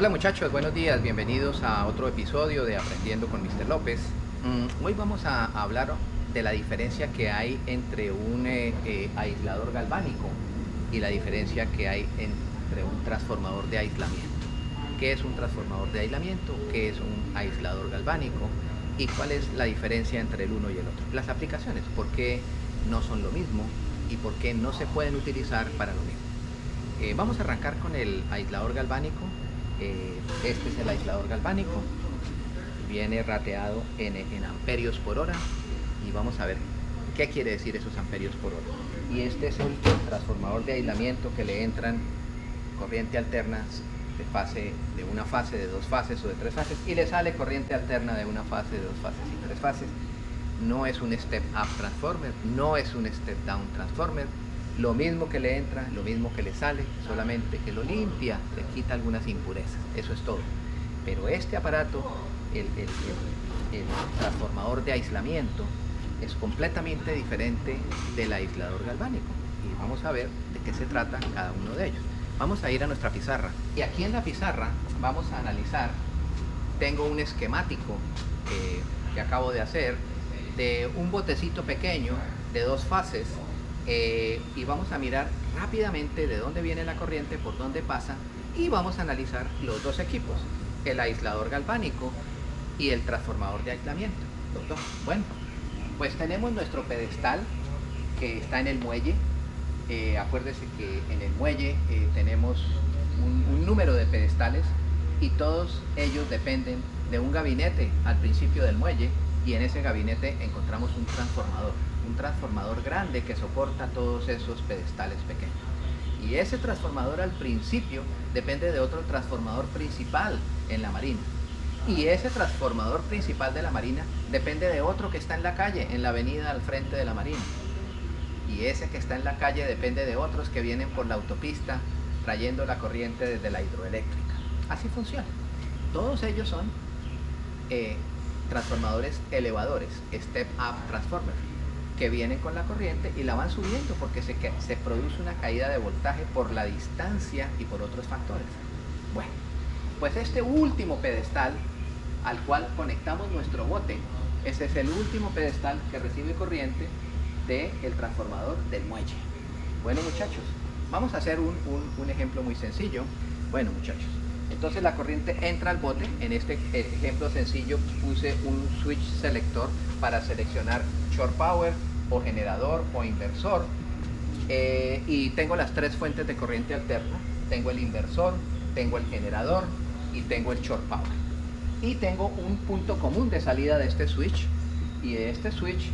Hola muchachos, buenos días, bienvenidos a otro episodio de Aprendiendo con Mr. López. Hoy vamos a hablar de la diferencia que hay entre un aislador galvánico y la diferencia que hay entre un transformador de aislamiento. ¿Qué es un transformador de aislamiento? ¿Qué es un aislador galvánico? ¿Y cuál es la diferencia entre el uno y el otro? Las aplicaciones, ¿por qué no son lo mismo? ¿Y por qué no se pueden utilizar para lo mismo? Vamos a arrancar con el aislador galvánico. Este es el aislador galvánico, viene rateado en amperios por hora y vamos a ver qué quiere decir esos amperios por hora. Y este es el transformador de aislamiento que le entran corriente alterna de una fase, de dos fases o de tres fases, y le sale corriente alterna de una fase, de dos fases y tres fases. No es un step up transformer, no es un step down transformer. Lo mismo que le entra, lo mismo que le sale, solamente que lo limpia, le quita algunas impurezas, eso es todo. Pero este aparato, el transformador de aislamiento, es completamente diferente del aislador galvánico. Y vamos a ver de qué se trata cada uno de ellos. Vamos a ir a nuestra pizarra. Y aquí en la pizarra vamos a analizar, tengo un esquemático que acabo de hacer de un botecito pequeño de dos fases. Y vamos a mirar rápidamente de dónde viene la corriente, por dónde pasa, y vamos a analizar los dos equipos, el aislador galvánico y el transformador de aislamiento, los dos. Bueno, pues tenemos nuestro pedestal que está en el muelle. Acuérdese que en el muelle tenemos un número de pedestales y todos ellos dependen de un gabinete al principio del muelle, y en ese gabinete encontramos un transformador grande que soporta todos esos pedestales pequeños. Y ese transformador al principio depende de otro transformador principal en la marina. Y ese transformador principal de la marina depende de otro que está en la calle, en la avenida al frente de la marina. Y ese que está en la calle depende de otros que vienen por la autopista trayendo la corriente desde la hidroeléctrica. Así funciona. Todos ellos son transformadores elevadores, step up transformer, que vienen con la corriente y la van subiendo porque se produce una caída de voltaje por la distancia y por otros factores. Bueno, pues este último pedestal al cual conectamos nuestro bote, ese es el último pedestal que recibe corriente del transformador del muelle. Bueno muchachos, vamos a hacer un ejemplo muy sencillo. Bueno muchachos, entonces la corriente entra al bote. En este ejemplo sencillo puse un switch selector para seleccionar short power o generador o inversor, y tengo las tres fuentes de corriente alterna. Tengo el inversor, tengo el generador y tengo el short power, y tengo un punto común de salida de este switch, y de este switch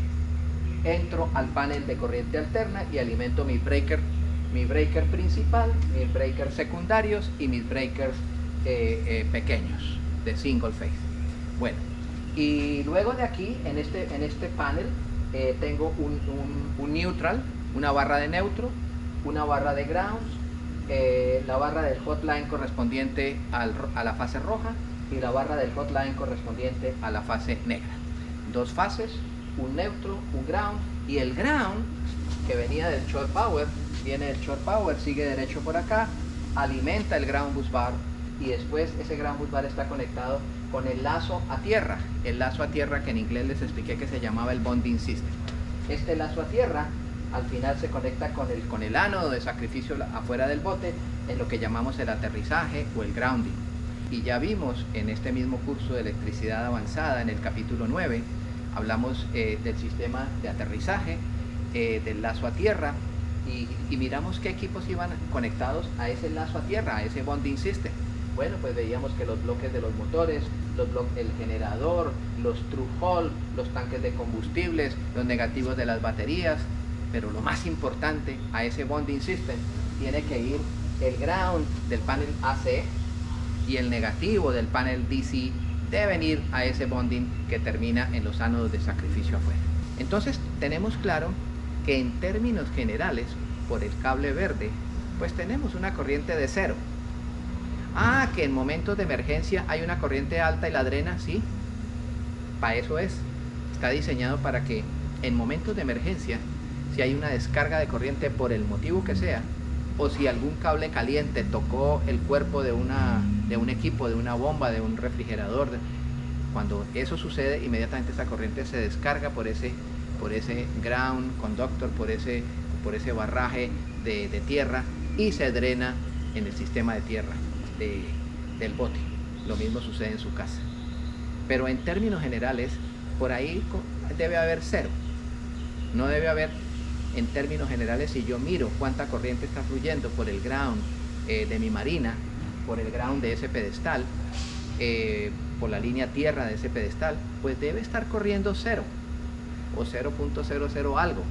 entro al panel de corriente alterna y alimento mi breaker principal, mis breakers secundarios y mis breakers pequeños de single phase. Bueno, y luego de aquí en este panel tengo un neutral, una barra de neutro, una barra de grounds, la barra del hotline correspondiente a la fase roja y la barra del hotline correspondiente a la fase negra. Dos fases, un neutro, un ground, y el ground que venía del short power, viene del short power, sigue derecho por acá, alimenta el ground bus bar, y después ese ground bus bar está conectado con el lazo a tierra que en inglés les expliqué que se llamaba el bonding system. Este lazo a tierra al final se conecta con el ánodo de sacrificio afuera del bote en lo que llamamos el aterrizaje o el grounding. Y ya vimos en este mismo curso de electricidad avanzada, en el capítulo 9, hablamos del sistema de aterrizaje, del lazo a tierra, y miramos qué equipos iban conectados a ese lazo a tierra, a ese bonding system. Bueno, pues veíamos que los bloques de los motores, el generador, los true hull, los tanques de combustibles, los negativos de las baterías, pero lo más importante, a ese bonding system tiene que ir el ground del panel AC y el negativo del panel DC deben ir a ese bonding que termina en los ánodos de sacrificio afuera. Entonces tenemos claro que en términos generales, por el cable verde, pues tenemos una corriente de cero. Que en momentos de emergencia hay una corriente alta y la drena, sí, para eso está diseñado para que en momentos de emergencia, si hay una descarga de corriente por el motivo que sea, o si algún cable caliente tocó el cuerpo de un equipo, de una bomba, de un refrigerador. Cuando eso sucede, inmediatamente esa corriente se descarga por ese ground conductor, por ese barraje de tierra, y se drena en el sistema de tierra del bote. Lo mismo sucede en su casa. Pero en términos generales, por ahí debe haber cero. No debe haber, en términos generales, si yo miro cuánta corriente está fluyendo por el ground de mi marina, por el ground de ese pedestal, por la línea tierra de ese pedestal, pues debe estar corriendo cero o 0.00 algo,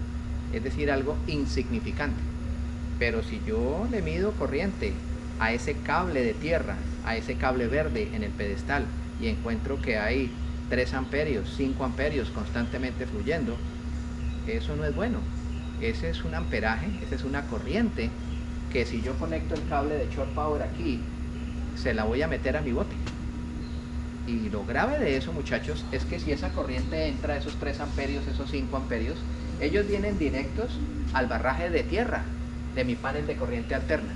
es decir, algo insignificante. Pero si yo le mido corriente a ese cable de tierra, a ese cable verde en el pedestal, y encuentro que hay 3 amperios, 5 amperios constantemente fluyendo, eso no es bueno. Ese es un amperaje, esa es una corriente que si yo conecto el cable de short power aquí, se la voy a meter a mi bote. Y lo grave de eso, muchachos, es que si esa corriente entra, esos 3 amperios, esos 5 amperios, ellos vienen directos al barraje de tierra de mi panel de corriente alterna.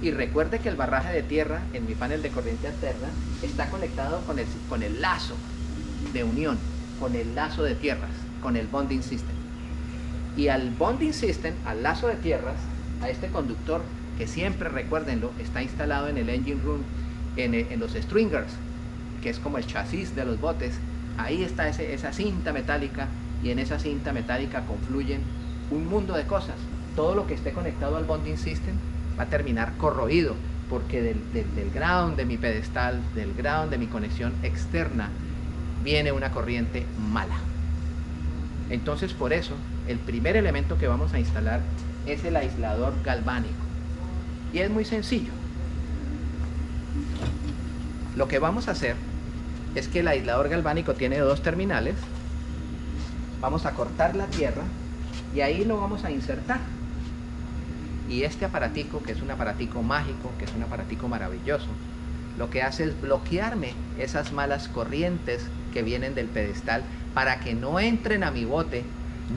Y recuerde que el barraje de tierra en mi panel de corriente alterna está conectado con el lazo de unión, con el lazo de tierras, con el bonding system. Y al bonding system, al lazo de tierras, a este conductor que siempre, recuérdenlo, está instalado en el engine room, en los stringers, que es como el chasis de los botes. Ahí está esa cinta metálica, y en esa cinta metálica confluyen un mundo de cosas. Todo lo que esté conectado al bonding system va a terminar corroído, porque del ground de mi pedestal, del ground de mi conexión externa, viene una corriente mala. Entonces, por eso, el primer elemento que vamos a instalar es el aislador galvánico. Y es muy sencillo. Lo que vamos a hacer es que el aislador galvánico tiene 2 terminales. Vamos a cortar la tierra y ahí lo vamos a insertar. Y este aparatico, que es un aparatico mágico, que es un aparatico maravilloso, lo que hace es bloquearme esas malas corrientes que vienen del pedestal para que no entren a mi bote,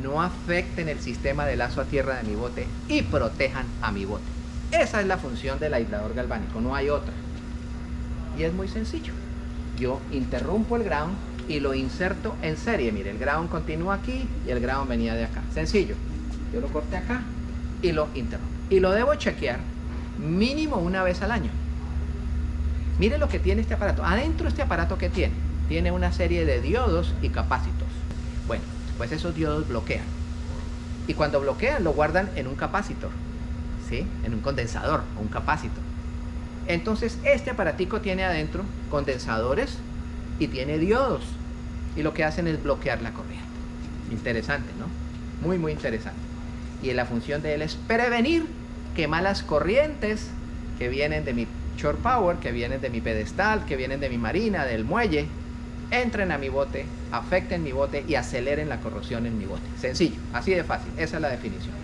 no afecten el sistema de lazo a tierra de mi bote y protejan a mi bote. Esa es la función del aislador galvánico, no hay otra. Y es muy sencillo. Yo interrumpo el ground y lo inserto en serie. Mire, el ground continúa aquí y el ground venía de acá. Sencillo. Yo lo corté acá y lo interrumpo. Y lo debo chequear mínimo una vez al año. Mire lo que tiene este aparato. Adentro, este aparato, ¿qué tiene? Tiene una serie de diodos y capácitos. Bueno, pues esos diodos bloquean. Y cuando bloquean, lo guardan en un capacitor, ¿sí? En un condensador o un capacitor. Entonces, este aparatico tiene adentro condensadores y tiene diodos. Y lo que hacen es bloquear la corriente. Interesante, ¿no? Muy, muy interesante. Y la función de él es prevenir que malas corrientes que vienen de mi shore power, que vienen de mi pedestal, que vienen de mi marina, del muelle, entren a mi bote, afecten mi bote y aceleren la corrosión en mi bote. Sencillo, así de fácil, esa es la definición.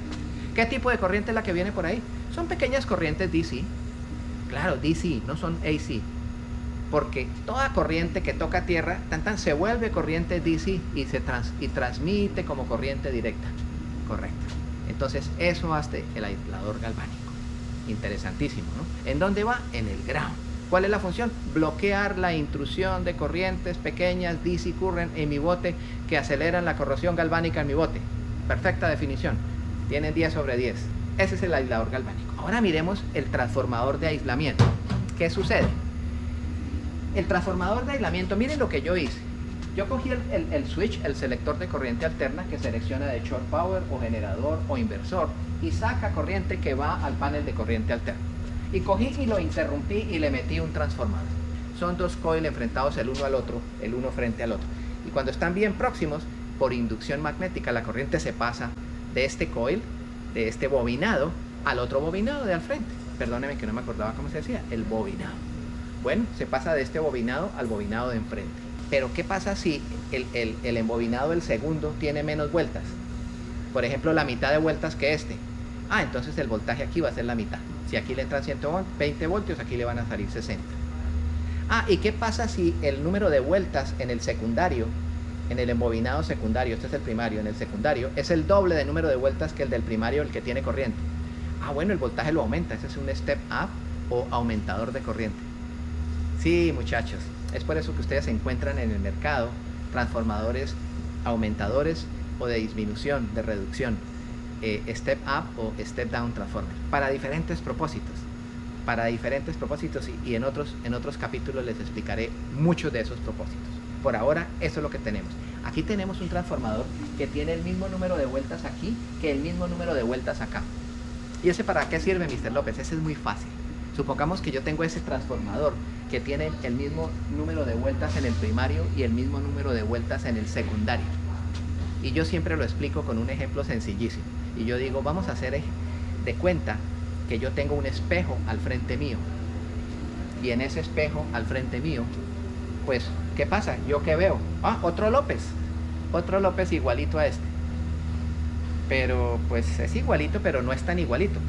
¿Qué tipo de corriente es la que viene por ahí? Son pequeñas corrientes DC. Claro, DC, no son AC. Porque toda corriente que toca tierra, se vuelve corriente DC y transmite como corriente directa. Correcto. Entonces, eso hace el aislador galvánico. Interesantísimo, ¿no? ¿En dónde va? En el ground. ¿Cuál es la función? Bloquear la intrusión de corrientes pequeñas DC current en mi bote que aceleran la corrosión galvánica en mi bote. Perfecta definición. Tienen 10 sobre 10. Ese es el aislador galvánico. Ahora miremos el transformador de aislamiento. ¿Qué sucede? El transformador de aislamiento, miren lo que yo hice. Yo cogí el switch, el selector de corriente alterna que selecciona de short power o generador o inversor y saca corriente que va al panel de corriente alterna. Y cogí y lo interrumpí y le metí un transformador. Son 2 coils enfrentados el uno al otro, el uno frente al otro. Y cuando están bien próximos, por inducción magnética, la corriente se pasa de este coil, de este bobinado, al otro bobinado de al frente. Perdóneme que no me acordaba cómo se decía, el bobinado. Bueno, se pasa de este bobinado al bobinado de enfrente. Pero ¿qué pasa si el embobinado del segundo tiene menos vueltas? Por ejemplo, la mitad de vueltas que este. Entonces el voltaje aquí va a ser la mitad. Si aquí le entran 120 voltios, aquí le van a salir 60. ¿Y qué pasa si el número de vueltas en el secundario, en el embobinado secundario, este es el primario, en el secundario, es el doble de número de vueltas que el del primario, el que tiene corriente? Ah, bueno, el voltaje lo aumenta, ese es un step up o aumentador de corriente. Sí, muchachos, es por eso que ustedes encuentran en el mercado transformadores aumentadores o de disminución, de reducción, step up o step down transformer, para diferentes propósitos. Y en otros capítulos les explicaré muchos de esos propósitos. Por ahora, eso es lo que tenemos. Aquí tenemos un transformador que tiene el mismo número de vueltas aquí que el mismo número de vueltas acá. ¿Y ese para qué sirve, Mr. López? Ese es muy fácil. Supongamos que yo tengo ese transformador que tiene el mismo número de vueltas en el primario y el mismo número de vueltas en el secundario. Y yo siempre lo explico con un ejemplo sencillísimo. Y yo digo, vamos a hacer de cuenta que yo tengo un espejo al frente mío. Y en ese espejo al frente mío, pues, ¿qué pasa? ¿Yo qué veo? Ah, otro López igualito a este. Pero, pues, es igualito, pero no es tan igualito.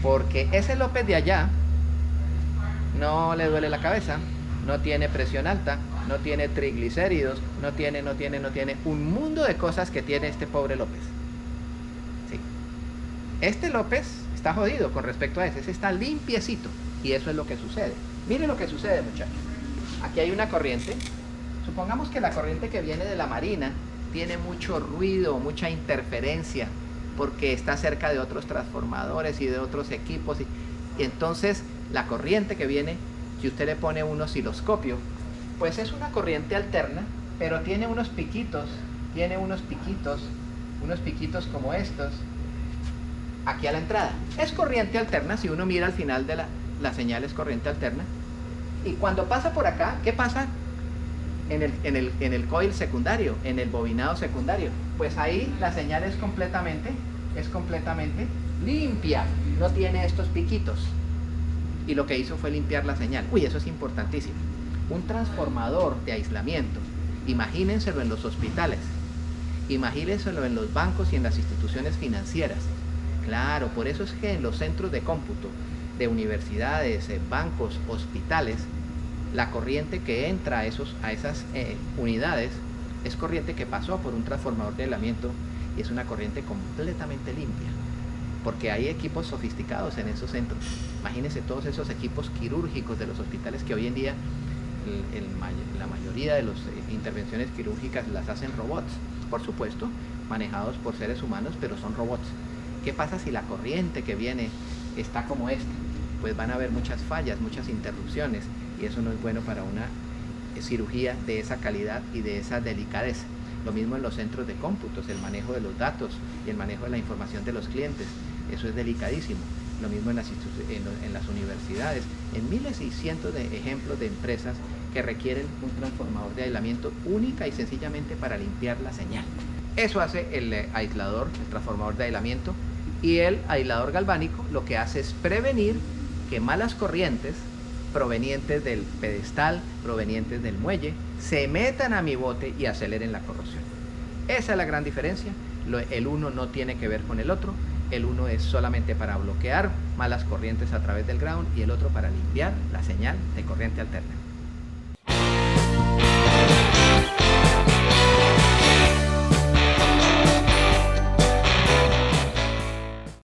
Porque ese López de allá no le duele la cabeza, no tiene presión alta, no tiene triglicéridos, no tiene un mundo de cosas que tiene este pobre López. Sí. Este López está jodido con respecto a ese está limpiecito. Y eso es lo que sucede. Miren lo que sucede, muchachos. Aquí hay una corriente. Supongamos que la corriente que viene de la marina tiene mucho ruido, mucha interferencia, porque está cerca de otros transformadores y de otros equipos. Y entonces la corriente que viene, si usted le pone un osciloscopio, pues es una corriente alterna, pero tiene unos piquitos como estos, aquí a la entrada. Es corriente alterna, si uno mira al final de la señal es corriente alterna. Y cuando pasa por acá, ¿qué pasa? En el coil secundario, en el bobinado secundario, pues ahí la señal es completamente limpia, no tiene estos piquitos. Y lo que hizo fue limpiar la señal. Uy, eso es importantísimo. Un transformador de aislamiento, imagínenselo en los hospitales, imagínenselo en los bancos y en las instituciones financieras. Claro, por eso es que en los centros de cómputo de universidades, bancos, hospitales, la corriente que entra a esas unidades es corriente que pasó por un transformador de aislamiento y es una corriente completamente limpia, porque hay equipos sofisticados en esos centros. Imagínense todos esos equipos quirúrgicos de los hospitales que hoy en día la mayoría de las intervenciones quirúrgicas las hacen robots, por supuesto, manejados por seres humanos, pero son robots. ¿Qué pasa si la corriente que viene está como esta? Pues van a haber muchas fallas, muchas interrupciones, y eso no es bueno para una cirugía de esa calidad y de esa delicadeza. Lo mismo en los centros de cómputos, el manejo de los datos y el manejo de la información de los clientes, eso es delicadísimo. Lo mismo en las universidades, en miles y cientos de ejemplos de empresas que requieren un transformador de aislamiento única y sencillamente para limpiar la señal. Eso hace el aislador, el transformador de aislamiento, y el aislador galvánico lo que hace es prevenir que malas corrientes provenientes del pedestal, provenientes del muelle, se metan a mi bote y aceleren la corrosión. Esa es la gran diferencia. El uno no tiene que ver con el otro. El uno es solamente para bloquear malas corrientes a través del ground y el otro para limpiar la señal de corriente alterna.